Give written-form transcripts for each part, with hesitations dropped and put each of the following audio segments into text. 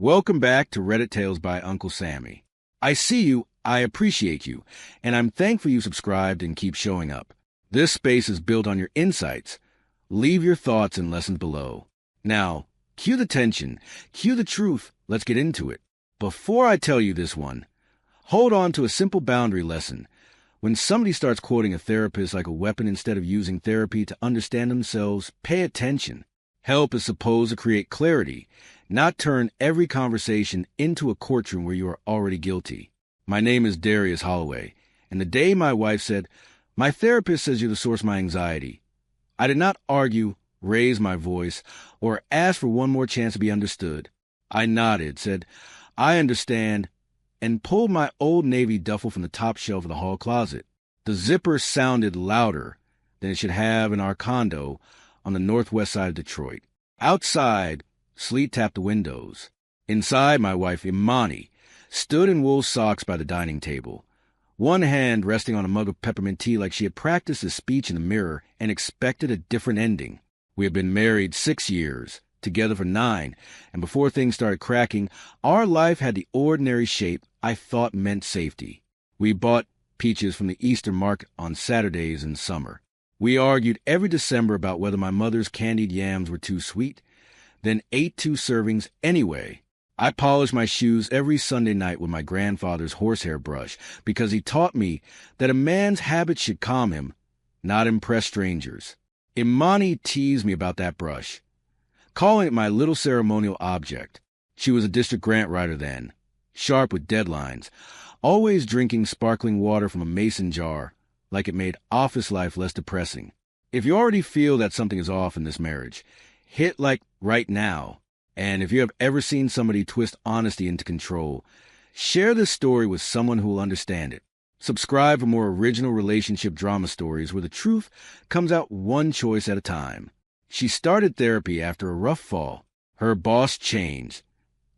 Welcome back to Reddit Tales by Uncle Sammy. I see you, I appreciate you, and I'm thankful you subscribed and keep showing up. This space is built on your insights. Leave your thoughts and lessons below. Now, cue the tension, cue the truth, let's get into it. Before I tell you this one, hold on to a simple boundary lesson. When somebody starts quoting a therapist like a weapon instead of using therapy to understand themselves, pay attention. Help is supposed to create clarity, not turn every conversation into a courtroom where you are already guilty. My name is Darius Holloway, and the day my wife said, "My therapist says you're the source of my anxiety," I did not argue, raise my voice, or ask for one more chance to be understood. I nodded, said, "I understand," and pulled my Old Navy duffel from the top shelf of the hall closet. The zipper sounded louder than it should have in our condo on the northwest side of Detroit. Outside, sleet tapped the windows. Inside, my wife, Imani, stood in wool socks by the dining table, one hand resting on a mug of peppermint tea like she had practiced a speech in the mirror and expected a different ending. We had been married 6 years, together for 9, and before things started cracking, our life had the ordinary shape I thought meant safety. We bought peaches from the Eastern market on Saturdays in summer. We argued every December about whether my mother's candied yams were too sweet, then ate 2 servings anyway. I polished my shoes every Sunday night with my grandfather's horsehair brush because he taught me that a man's habits should calm him, not impress strangers. Imani teased me about that brush, calling it my little ceremonial object. She was a district grant writer then, sharp with deadlines, always drinking sparkling water from a mason jar, like it made office life less depressing. If you already feel that something is off in this marriage, hit like right now. And if you have ever seen somebody twist honesty into control, share this story with someone who will understand it. Subscribe for more original relationship drama stories where the truth comes out one choice at a time. She started therapy after a rough fall. Her boss changed.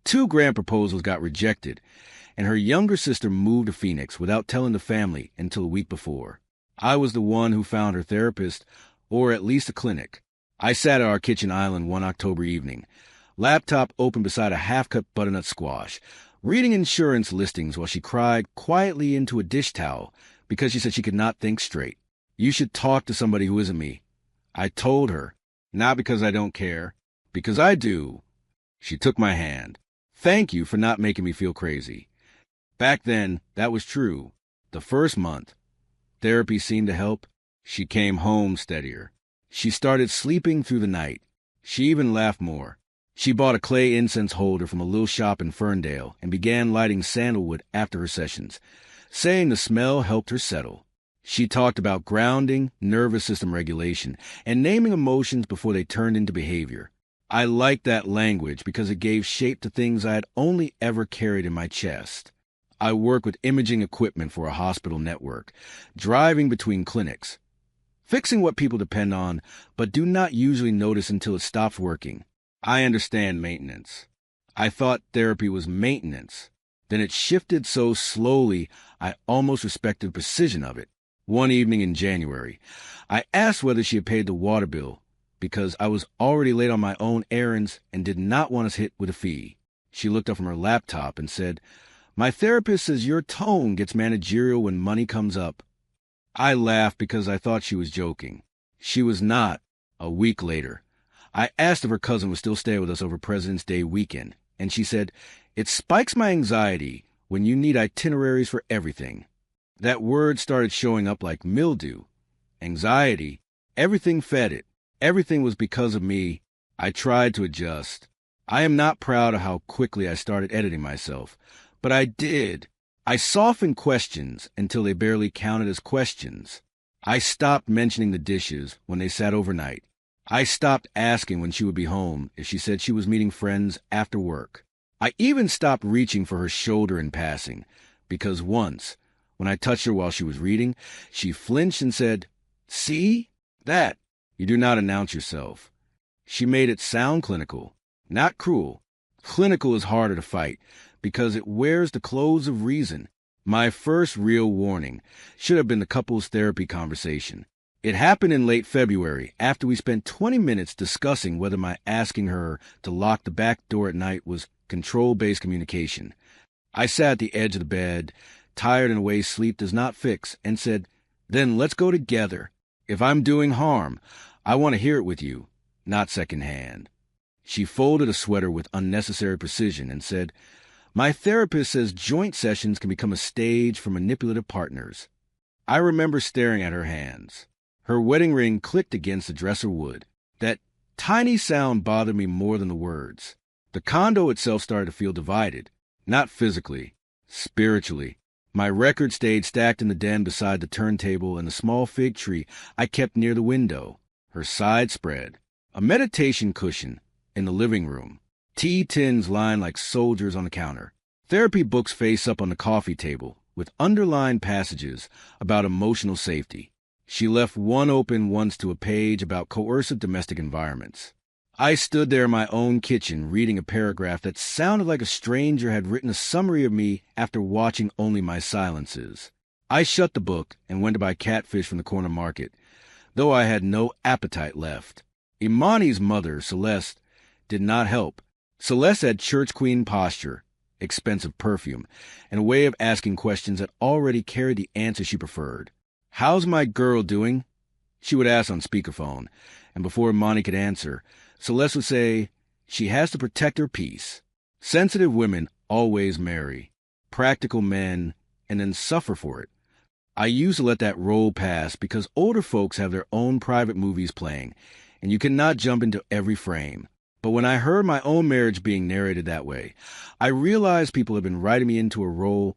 2 grant proposals got rejected, and her younger sister moved to Phoenix without telling the family until a week before. I was the one who found her therapist, or at least a clinic. I sat at our kitchen island one October evening, laptop open beside a half-cut butternut squash, reading insurance listings while she cried quietly into a dish towel because she said she could not think straight. "You should talk to somebody who isn't me," I told her, not because I don't care, because I do. She took my hand. "Thank you for not making me feel crazy." Back then, that was true. The first month, therapy seemed to help. She came home steadier. She started sleeping through the night. She even laughed more. She bought a clay incense holder from a little shop in Ferndale and began lighting sandalwood after her sessions, saying the smell helped her settle. She talked about grounding, nervous system regulation, and naming emotions before they turned into behavior. I liked that language because it gave shape to things I had only ever carried in my chest. I work with imaging equipment for a hospital network, driving between clinics, fixing what people depend on but do not usually notice until it stops working. I understand maintenance. I thought therapy was maintenance. Then it shifted so slowly I almost respected the precision of it. One evening in January, I asked whether she had paid the water bill because I was already late on my own errands and did not want us hit with a fee. She looked up from her laptop and said, "My therapist says your tone gets managerial when money comes up." I laughed because I thought she was joking. She was not. A week later, I asked if her cousin would still stay with us over President's Day weekend, and she said, "It spikes my anxiety when you need itineraries for everything." That word started showing up like mildew. Anxiety. Everything fed it. Everything was because of me. I tried to adjust. I am not proud of how quickly I started editing myself, but I did. I softened questions until they barely counted as questions. I stopped mentioning the dishes when they sat overnight. I stopped asking when she would be home if she said she was meeting friends after work. I even stopped reaching for her shoulder in passing, because once, when I touched her while she was reading, she flinched and said, "See? That. You do not announce yourself." She made it sound clinical, not cruel. Clinical is harder to fight because it wears the clothes of reason. My first real warning should have been the couples therapy conversation. It happened in late February, after we spent 20 minutes discussing whether my asking her to lock the back door at night was control-based communication. I sat at the edge of the bed, tired in a way sleep does not fix, and said, "Then let's go together. If I'm doing harm, I want to hear it with you, not secondhand." She folded a sweater with unnecessary precision and said, "My therapist says joint sessions can become a stage for manipulative partners." I remember staring at her hands. Her wedding ring clicked against the dresser wood. That tiny sound bothered me more than the words. The condo itself started to feel divided, not physically, spiritually. My record stayed stacked in the den beside the turntable and the small fig tree I kept near the window. Her side spread. A meditation cushion in the living room. Tea tins lined like soldiers on the counter. Therapy books face up on the coffee table, with underlined passages about emotional safety. She left one open once to a page about coercive domestic environments. I stood there in my own kitchen reading a paragraph that sounded like a stranger had written a summary of me after watching only my silences. I shut the book and went to buy catfish from the corner market, though I had no appetite left. Imani's mother, Celeste, did not help. Celeste had church queen posture, expensive perfume, and a way of asking questions that already carried the answer she preferred. "How's my girl doing?" she would ask on speakerphone, and before Imani could answer, Celeste would say, "She has to protect her peace." Sensitive women always marry. Practical men, and then suffer for it. I used to let that roll pass because older folks have their own private movies playing, and you cannot jump into every frame. But when I heard my own marriage being narrated that way, I realized people had been writing me into a role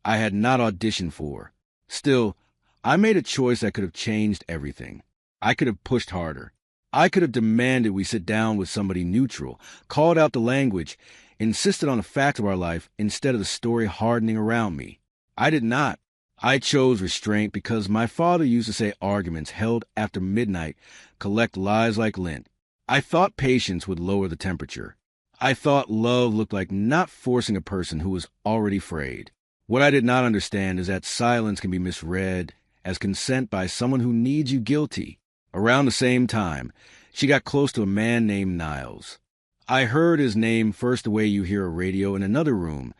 I had not auditioned for. Still, I made a choice that could have changed everything. I could have pushed harder. I could have demanded we sit down with somebody neutral, called out the language, insisted on the facts of our life instead of the story hardening around me. I did not. I chose restraint because my father used to say arguments held after midnight collect lies like lint. I thought patience would lower the temperature. I thought love looked like not forcing a person who was already frayed. What I did not understand is that silence can be misread as consent by someone who needs you guilty. Around the same time, she got close to a man named Niles. I heard his name first the way you hear a radio in another room,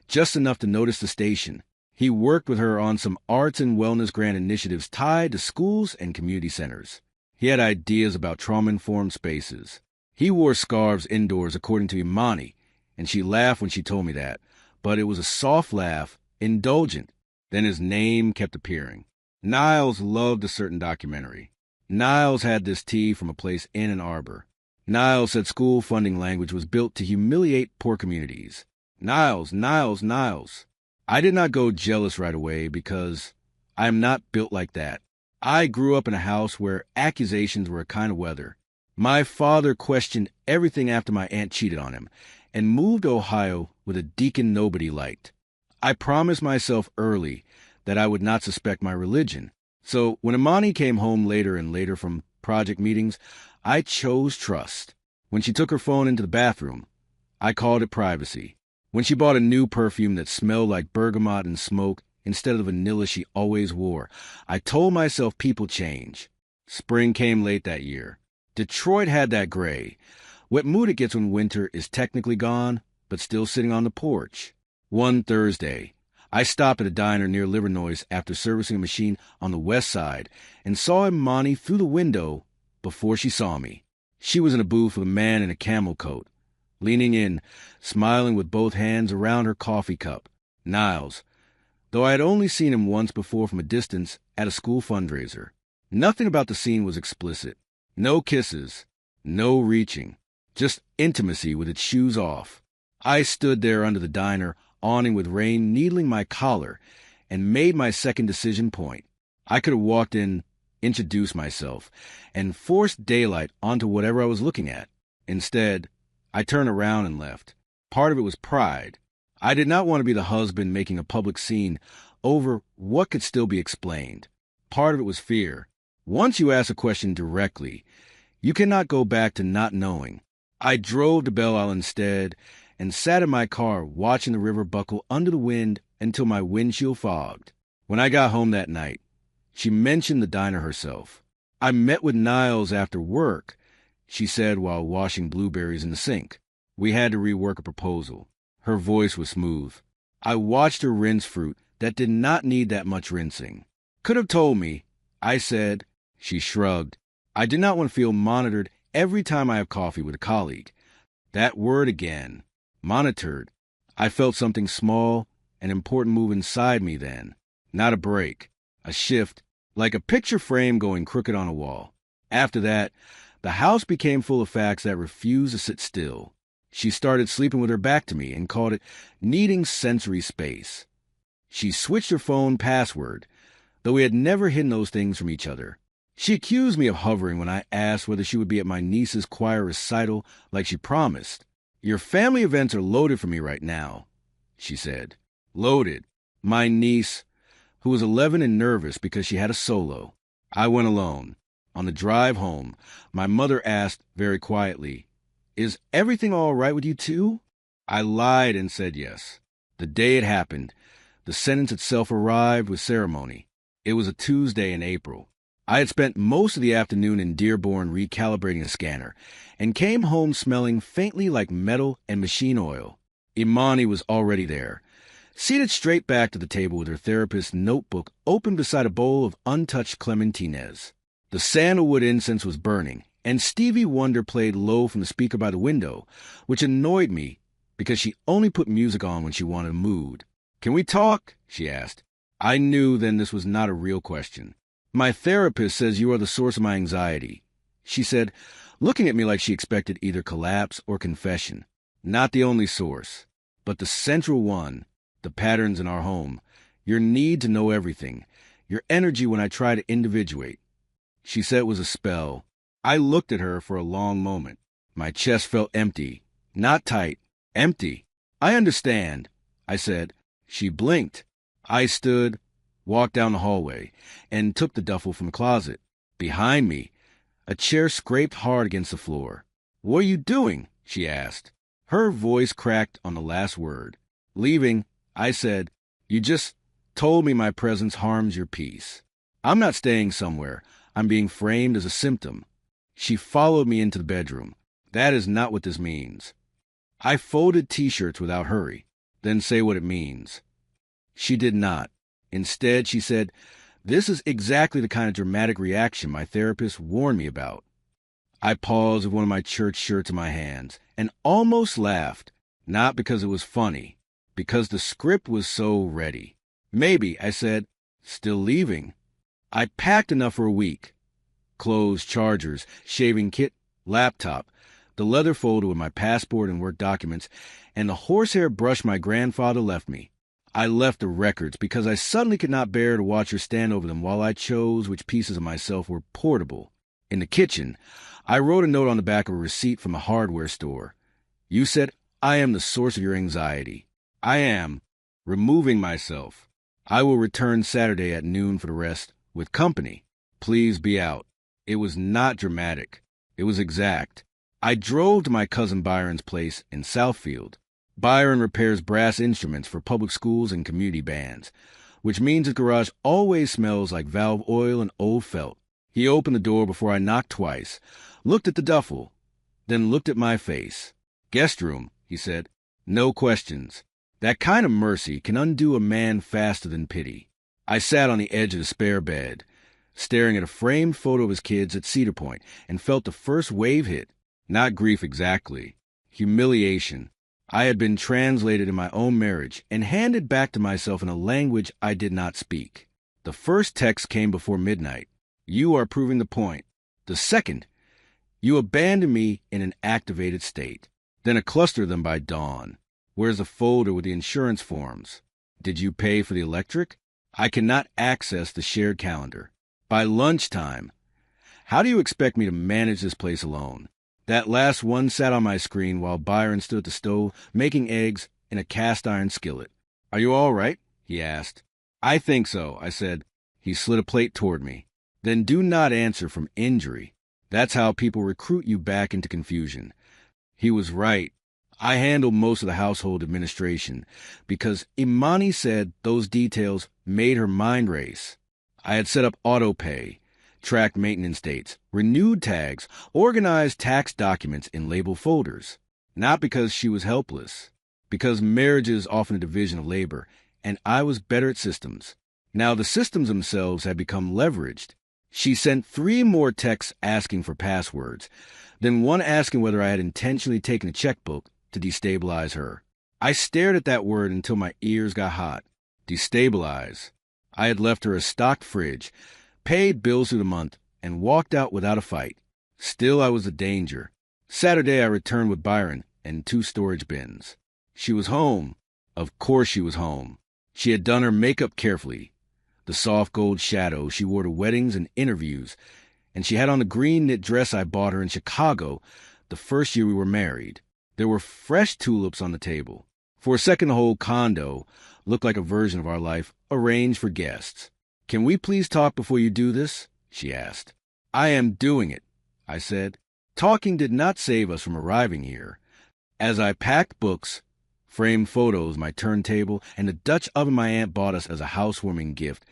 just enough to notice the station. He worked with her on some arts and wellness grant initiatives tied to schools and community centers. He had ideas about trauma-informed spaces. He wore scarves indoors, according to Imani, and she laughed when she told me that. But it was a soft laugh, indulgent. Then his name kept appearing. Niles loved a certain documentary. Niles had this tea from a place in Ann Arbor. Niles said school funding language was built to humiliate poor communities. Niles, Niles, Niles. I did not go jealous right away because I am not built like that. I grew up in a house where accusations were a kind of weather. My father questioned everything after my aunt cheated on him and moved to Ohio with a deacon nobody liked. I promised myself early that I would not suspect my religion. So when Imani came home later and later from project meetings, I chose trust. When she took her phone into the bathroom, I called it privacy. When she bought a new perfume that smelled like bergamot and smoke instead of the vanilla she always wore, I told myself people change. Spring came late that year. Detroit had that gray. What mood it gets when winter is technically gone, but still sitting on the porch. One Thursday, I stopped at a diner near Livernois after servicing a machine on the west side and saw Imani through the window before she saw me. She was in a booth with a man in a camel coat, leaning in, smiling with both hands around her coffee cup. Niles, though I had only seen him once before from a distance at a school fundraiser. Nothing about the scene was explicit. No kisses, no reaching, just intimacy with its shoes off. I stood there under the diner awning with rain needling my collar and made my second decision point. I could have walked in, introduced myself, and forced daylight onto whatever I was looking at. Instead, I turned around and left. Part of it was pride. I did not want to be the husband making a public scene over what could still be explained. Part of it was fear. Once you ask a question directly, you cannot go back to not knowing. I drove to Belle Isle instead and sat in my car watching the river buckle under the wind until my windshield fogged. When I got home that night, she mentioned the diner herself. I met with Niles after work, she said while washing blueberries in the sink. We had to rework a proposal. Her voice was smooth. I watched her rinse fruit that did not need that much rinsing. Could have told me, I said. She shrugged. I did not want to feel monitored every time I have coffee with a colleague. That word again. Monitored. I felt something small and important move inside me then. Not a break. A shift, like a picture frame going crooked on a wall. After that, the house became full of facts that refused to sit still. She started sleeping with her back to me and called it needing sensory space. She switched her phone password, though we had never hidden those things from each other. She accused me of hovering when I asked whether she would be at my niece's choir recital like she promised. Your family events are loaded for me right now, she said. Loaded. My niece, who was 11 and nervous because she had a solo. I went alone. On the drive home, my mother asked very quietly, "Is everything all right with you too?" I lied and said yes. The day it happened, the sentence itself arrived with ceremony. It was a Tuesday in April. I had spent most of the afternoon in Dearborn recalibrating a scanner and came home smelling faintly like metal and machine oil. Imani was already there, seated straight back to the table with her therapist's notebook open beside a bowl of untouched clementines. The sandalwood incense was burning, and Stevie Wonder played low from the speaker by the window, which annoyed me because she only put music on when she wanted a mood. "Can we talk?" she asked. I knew then this was not a real question. "My therapist says you are the source of my anxiety," she said, looking at me like she expected either collapse or confession. "Not the only source, but the central one, the patterns in our home, your need to know everything, your energy when I try to individuate." She said it was a spell. I looked at her for a long moment. My chest felt empty, not tight, empty. "I understand," I said. She blinked. I stood, walked down the hallway, and took the duffel from the closet. Behind me, a chair scraped hard against the floor. "What are you doing?" she asked. Her voice cracked on the last word. "Leaving," I said. "You just told me my presence harms your peace. I'm not staying somewhere. I'm being framed as a symptom." She followed me into the bedroom. "That is not what this means." I folded T-shirts without hurry, then say what it means. She did not. Instead, she said, "This is exactly the kind of dramatic reaction my therapist warned me about." I paused with one of my church shirts in my hands and almost laughed, not because it was funny, because the script was so ready. "Maybe," I said. "Still leaving." I packed enough for a week. Clothes, chargers, shaving kit, laptop, the leather folder with my passport and work documents, and the horsehair brush my grandfather left me. I left the records because I suddenly could not bear to watch her stand over them while I chose which pieces of myself were portable. In the kitchen, I wrote a note on the back of a receipt from a hardware store. "You said I am the source of your anxiety. I am. Removing myself. I will return Saturday at noon for the rest, with company. Please be out." It was not dramatic. It was exact. I drove to my cousin Byron's place in Southfield. Byron repairs brass instruments for public schools and community bands, which means his garage always smells like valve oil and old felt. He opened the door before I knocked twice, looked at the duffel, then looked at my face. "Guest room," he said. "No questions." That kind of mercy can undo a man faster than pity. I sat on the edge of the spare bed, staring at a framed photo of his kids at Cedar Point, and felt the first wave hit. Not grief exactly. Humiliation. I had been translated in my own marriage and handed back to myself in a language I did not speak. The first text came before midnight. "You are proving the point." The second, "You abandoned me in an activated state." Then a cluster of them by dawn. "Where's the folder with the insurance forms?" "Did you pay for the electric?" "I cannot access the shared calendar." By lunchtime. How do you expect me to manage this place alone? That last one sat on my screen while Byron stood at the stove making eggs in a cast-iron skillet. "Are you all right?" he asked. "I think so," I said. He slid a plate toward me. "Then do not answer from injury. That's how people recruit you back into confusion." He was right. I handled most of the household administration because Imani said those details made her mind race. I had set up auto pay, tracked maintenance dates, renewed tags, organized tax documents in label folders. Not because she was helpless, because marriage is often a division of labor, and I was better at systems. Now the systems themselves had become leveraged. She sent 3 more texts asking for passwords, then one asking whether I had intentionally taken a checkbook to destabilize her. I stared at that word until my ears got hot. Destabilize. I had left her a stocked fridge, paid bills through the month, and walked out without a fight. Still, I was a danger. Saturday, I returned with Byron and 2 storage bins. She was home. Of course she was home. She had done her makeup carefully. The soft gold shadow she wore to weddings and interviews, and she had on the green knit dress I bought her in Chicago the first year we were married. There were fresh tulips on the table. For a second, the whole condo looked like a version of our life arranged for guests. "Can we please talk before you do this?" she asked. "I am doing it," I said. Talking did not save us from arriving here. As I packed books, framed photos, my turntable, and the Dutch oven my aunt bought us as a housewarming gift,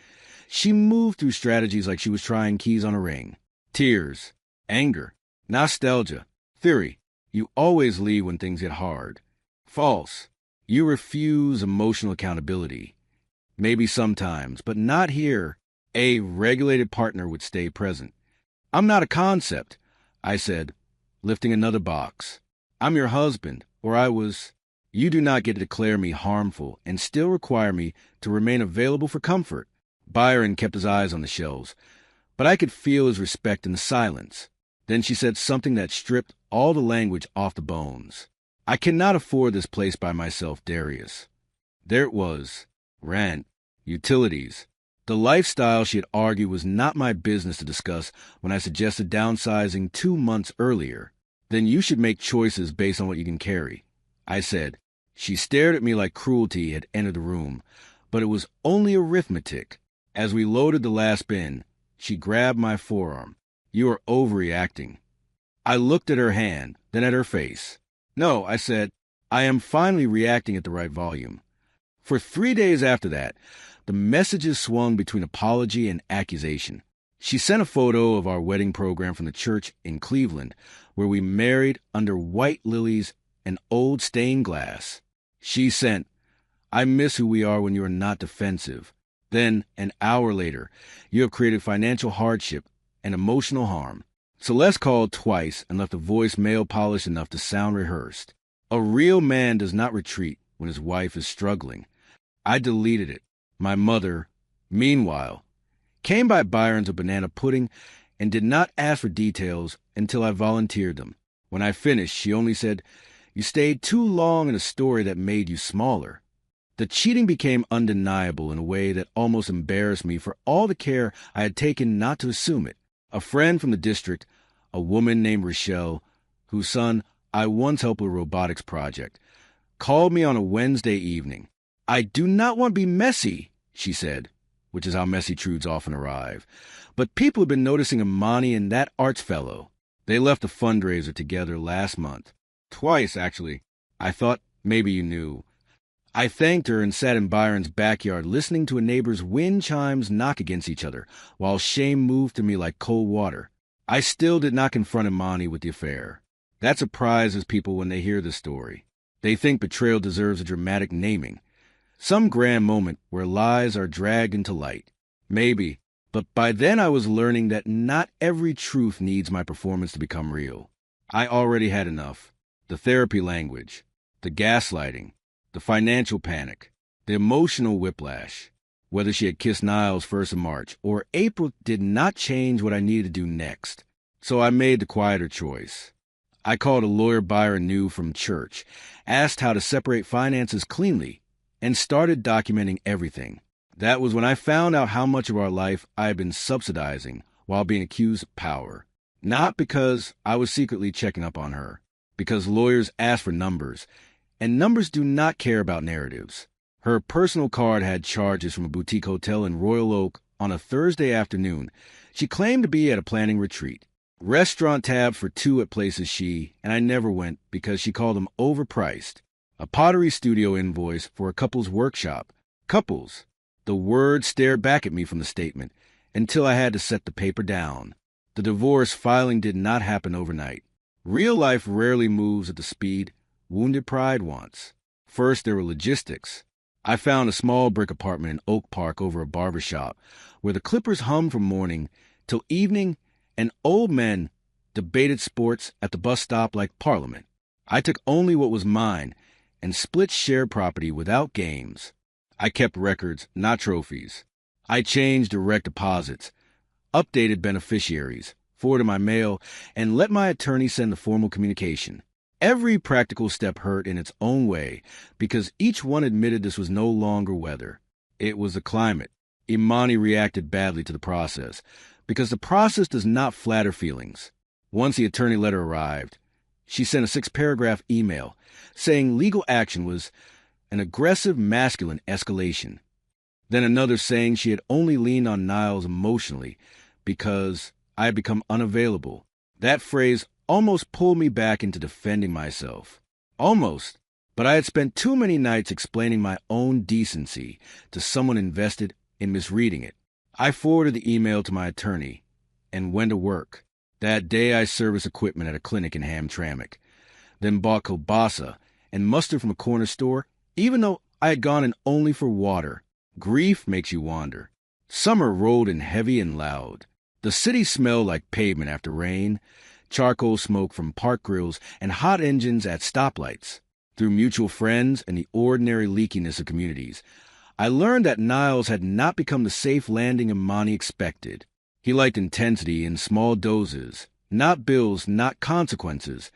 she moved through strategies like she was trying keys on a ring. Tears, anger, nostalgia, theory. You always leave when things get hard. False. You refuse emotional accountability. Maybe sometimes, but not here. A regulated partner would stay present. "I'm not a concept," I said, lifting another box. "I'm your husband, or I was. You do not get to declare me harmful and still require me to remain available for comfort." Byron kept his eyes on the shelves, but I could feel his respect in the silence. Then she said something that stripped all the language off the bones. "I cannot afford this place by myself, Darius." There it was. Rent, utilities. The lifestyle she had argued was not my business to discuss when I suggested downsizing 2 months earlier. "Then you should make choices based on what you can carry," I said. She stared at me like cruelty had entered the room, but it was only arithmetic. As we loaded the last bin, she grabbed my forearm. "You are overreacting." I looked at her hand, then at her face. "No," I said, "I am finally reacting at the right volume." For 3 days after that, the messages swung between apology and accusation. She sent a photo of our wedding program from the church in Cleveland, where we married under white lilies and old stained glass. She sent, "I miss who we are when you are not defensive." Then, an hour later, "You have created financial hardship and emotional harm." Celeste called twice and left a voicemail polished enough to sound rehearsed. A real man does not retreat when his wife is struggling. I deleted it. My mother, meanwhile, came by Byron's with banana pudding and did not ask for details until I volunteered them. When I finished, she only said, "You stayed too long in a story that made you smaller." The cheating became undeniable in a way that almost embarrassed me for all the care I had taken not to assume it. A friend from the district, a woman named Rochelle, whose son I once helped with a robotics project, called me on a Wednesday evening. "I do not want to be messy," she said, which is how messy truths often arrive. "But people have been noticing Imani and that arts fellow. They left a fundraiser together last month. Twice, actually. I thought maybe you knew." I thanked her and sat in Byron's backyard listening to a neighbor's wind chimes knock against each other, while shame moved to me like cold water. I still did not confront Imani with the affair. That surprises people when they hear the story. They think betrayal deserves a dramatic naming. Some grand moment where lies are dragged into light. Maybe, but by then I was learning that not every truth needs my performance to become real. I already had enough. The therapy language, the gaslighting, the financial panic, the emotional whiplash. Whether she had kissed Niles first in March or April did not change what I needed to do next. So I made the quieter choice. I called a lawyer Byron knew from church, asked how to separate finances cleanly, and started documenting everything. That was when I found out how much of our life I had been subsidizing while being accused of power. Not because I was secretly checking up on her, because lawyers ask for numbers, and numbers do not care about narratives. Her personal card had charges from a boutique hotel in Royal Oak on a Thursday afternoon. She claimed to be at a planning retreat. Restaurant tabs for 2 at places and I never went because she called them overpriced. A pottery studio invoice for a couple's workshop. Couples. The word stared back at me from the statement, until I had to set the paper down. The divorce filing did not happen overnight. Real life rarely moves at the speed wounded pride wants. First, there were logistics. I found a small brick apartment in Oak Park over a barber shop where the clippers hummed from morning till evening and old men debated sports at the bus stop like Parliament. I took only what was mine and split shared property without games. I kept records, not trophies. I changed direct deposits, updated beneficiaries, forwarded my mail, and let my attorney send the formal communication. Every practical step hurt in its own way because each one admitted this was no longer weather. It was the climate. Imani reacted badly to the process because the process does not flatter feelings. Once the attorney letter arrived, she sent a 6-paragraph email saying legal action was an aggressive masculine escalation. Then another saying she had only leaned on Niles emotionally because I had become unavailable. That phrase almost pulled me back into defending myself. Almost, but I had spent too many nights explaining my own decency to someone invested in misreading it. I forwarded the email to my attorney and went to work. That day I serviced equipment at a clinic in Hamtramck, then bought kielbasa and mustard from a corner store, even though I had gone in only for water. Grief makes you wander. Summer rolled in heavy and loud. The city smelled like pavement after rain, charcoal smoke from park grills, and hot engines at stoplights. Through mutual friends and the ordinary leakiness of communities, I learned that Niles had not become the safe landing Imani expected. He liked intensity in small doses, not bills, not consequences,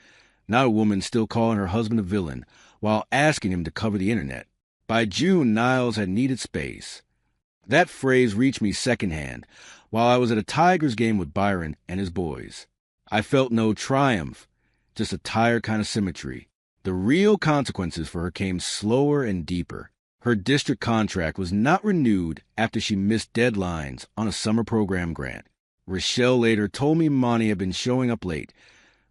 not a woman still calling her husband a villain while asking him to cover the internet. By June, Niles had needed space. That phrase reached me secondhand while I was at a Tigers game with Byron and his boys. I felt no triumph, just a tired kind of symmetry. The real consequences for her came slower and deeper. Her district contract was not renewed after she missed deadlines on a summer program grant. Rochelle later told me Imani had been showing up late,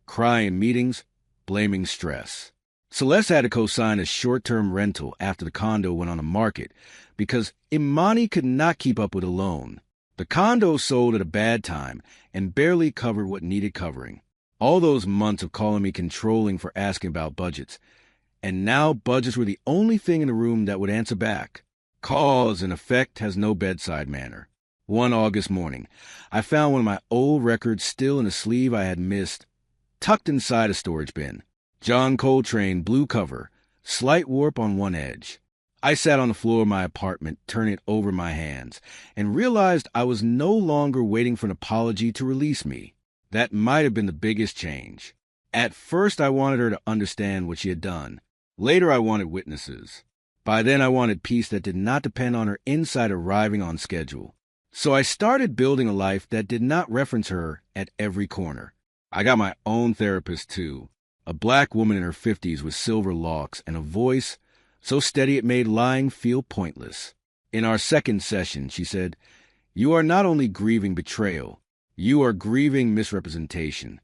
crying in meetings, blaming stress. Celeste had to co-sign a short-term rental after the condo went on the market because Imani could not keep up with a loan. The condo sold at a bad time and barely covered what needed covering. All those months of calling me controlling for asking about budgets. And now budgets were the only thing in the room that would answer back. Cause, in effect, has no bedside manner. One August morning, I found one of my old records still in a sleeve I had missed, tucked inside a storage bin. John Coltrane, blue cover, slight warp on one edge. I sat on the floor of my apartment, turning it over my hands, and realized I was no longer waiting for an apology to release me. That might have been the biggest change. At first, I wanted her to understand what she had done. Later, I wanted witnesses. By then, I wanted peace that did not depend on her inside arriving on schedule. So I started building a life that did not reference her at every corner. I got my own therapist, too. A black woman in her 50s with silver locks and a voice so steady it made lying feel pointless. In our second session, she said, "You are not only grieving betrayal, you are grieving misrepresentation."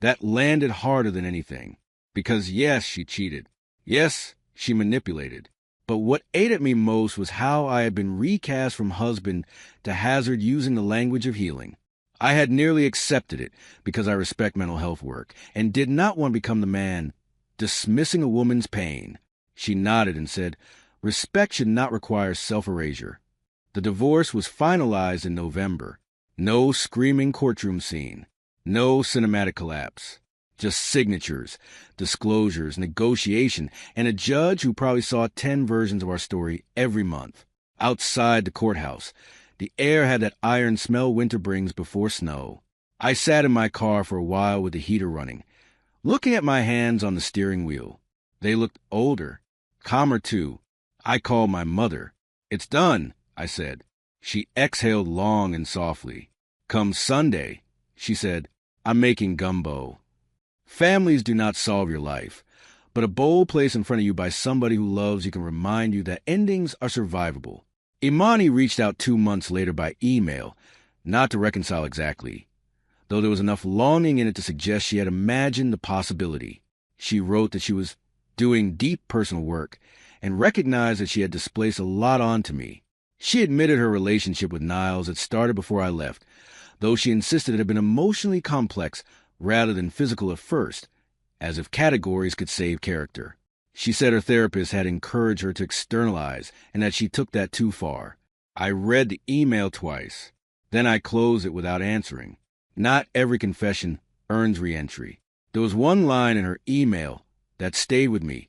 That landed harder than anything. Because yes, she cheated. Yes, she manipulated. But what ate at me most was how I had been recast from husband to hazard using the language of healing. I had nearly accepted it because I respect mental health work and did not want to become the man dismissing a woman's pain. She nodded and said, "Respect should not require self-erasure." The divorce was finalized in November. No screaming courtroom scene. No cinematic collapse. Just signatures, disclosures, negotiation, and a judge who probably saw 10 versions of our story every month. Outside the courthouse, the air had that iron smell winter brings before snow. I sat in my car for a while with the heater running, looking at my hands on the steering wheel. They looked older, calmer too. I called my mother. "It's done," I said. She exhaled long and softly. "Come Sunday," she said, "I'm making gumbo." Families do not solve your life, but a bowl placed in front of you by somebody who loves you can remind you that endings are survivable. Imani reached out 2 months later by email, not to reconcile exactly, though there was enough longing in it to suggest she had imagined the possibility. She wrote that she was doing deep personal work and recognized that she had displaced a lot onto me. She admitted her relationship with Niles had started before I left, though she insisted it had been emotionally complex rather than physical at first, as if categories could save character. She said her therapist had encouraged her to externalize and that she took that too far. I read the email twice. Then I closed it without answering. Not every confession earns re-entry. There was one line in her email that stayed with me.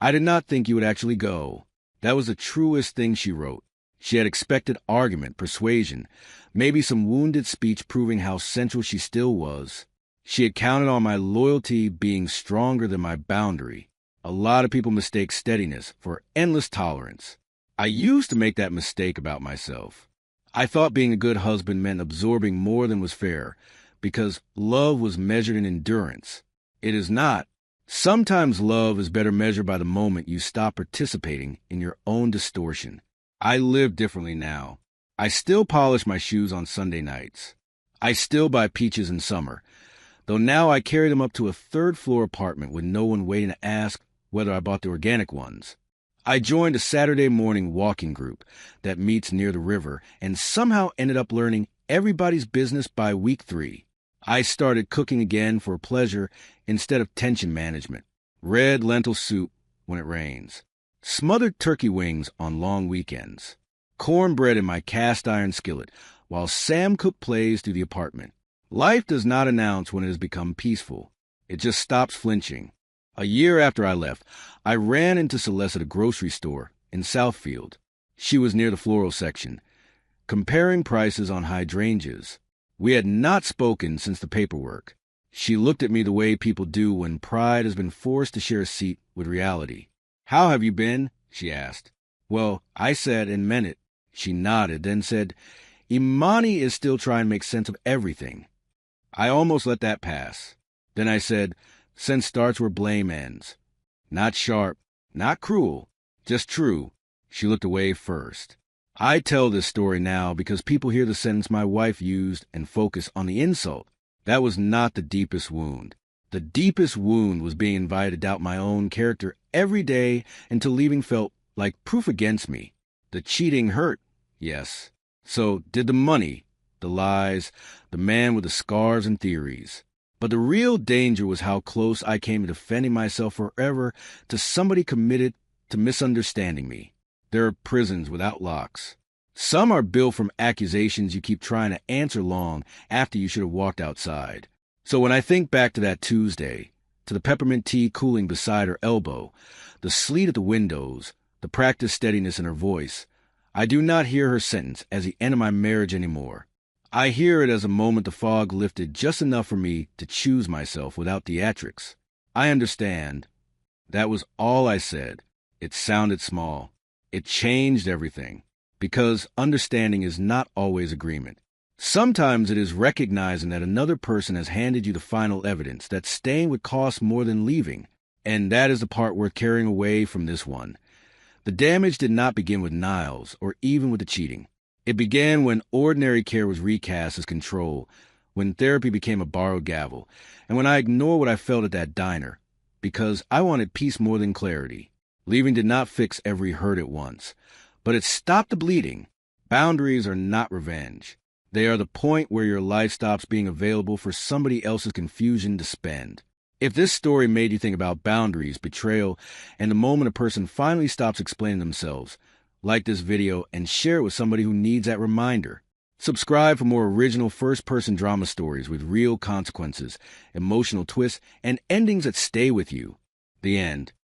I did not think you would actually go. That was the truest thing she wrote. She had expected argument, persuasion, maybe some wounded speech proving how central she still was. She had counted on my loyalty being stronger than my boundary. A lot of people mistake steadiness for endless tolerance. I used to make that mistake about myself. I thought being a good husband meant absorbing more than was fair, because love was measured in endurance. It is not. Sometimes love is better measured by the moment you stop participating in your own distortion. I live differently now. I still polish my shoes on Sunday nights. I still buy peaches in summer, though now I carry them up to a third-floor apartment with no one waiting to ask whether I bought the organic ones. I joined a Saturday morning walking group that meets near the river and somehow ended up learning everybody's business by week 3. I started cooking again for pleasure instead of tension management. Red lentil soup when it rains. Smothered turkey wings on long weekends. Cornbread in my cast-iron skillet while Sam Cooke plays through the apartment. Life does not announce when it has become peaceful. It just stops flinching. A year after I left, I ran into Celeste at a grocery store in Southfield. She was near the floral section, comparing prices on hydrangeas. We had not spoken since the paperwork. She looked at me the way people do when pride has been forced to share a seat with reality. "How have you been?" she asked. "Well," I said and meant it. She nodded, then said, "Imani is still trying to make sense of everything." I almost let that pass. Then I said, "Sense starts where blame ends." Not sharp, not cruel, just true. She looked away first. I tell this story now because people hear the sentence my wife used and focus on the insult. That was not the deepest wound. The deepest wound was being invited to doubt my own character every day until leaving felt like proof against me. The cheating hurt, yes. So did the money, the lies, the man with the scars and theories. But the real danger was how close I came to defending myself forever to somebody committed to misunderstanding me. There are prisons without locks. Some are built from accusations you keep trying to answer long after you should have walked outside. So when I think back to that Tuesday, to the peppermint tea cooling beside her elbow, the sleet at the windows, the practiced steadiness in her voice, I do not hear her sentence as the end of my marriage anymore. I hear it as a moment the fog lifted just enough for me to choose myself without theatrics. I understand. That was all I said. It sounded small. It changed everything. Because understanding is not always agreement. Sometimes it is recognizing that another person has handed you the final evidence that staying would cost more than leaving. And that is the part worth carrying away from this one. The damage did not begin with Niles or even with the cheating. It began when ordinary care was recast as control, when therapy became a borrowed gavel, and when I ignored what I felt at that diner, because I wanted peace more than clarity. Leaving did not fix every hurt at once, but it stopped the bleeding. Boundaries are not revenge. They are the point where your life stops being available for somebody else's confusion to spend. If this story made you think about boundaries, betrayal, and the moment a person finally stops explaining themselves, like this video and share it with somebody who needs that reminder. Subscribe for more original first-person drama stories with real consequences, emotional twists, and endings that stay with you. The end.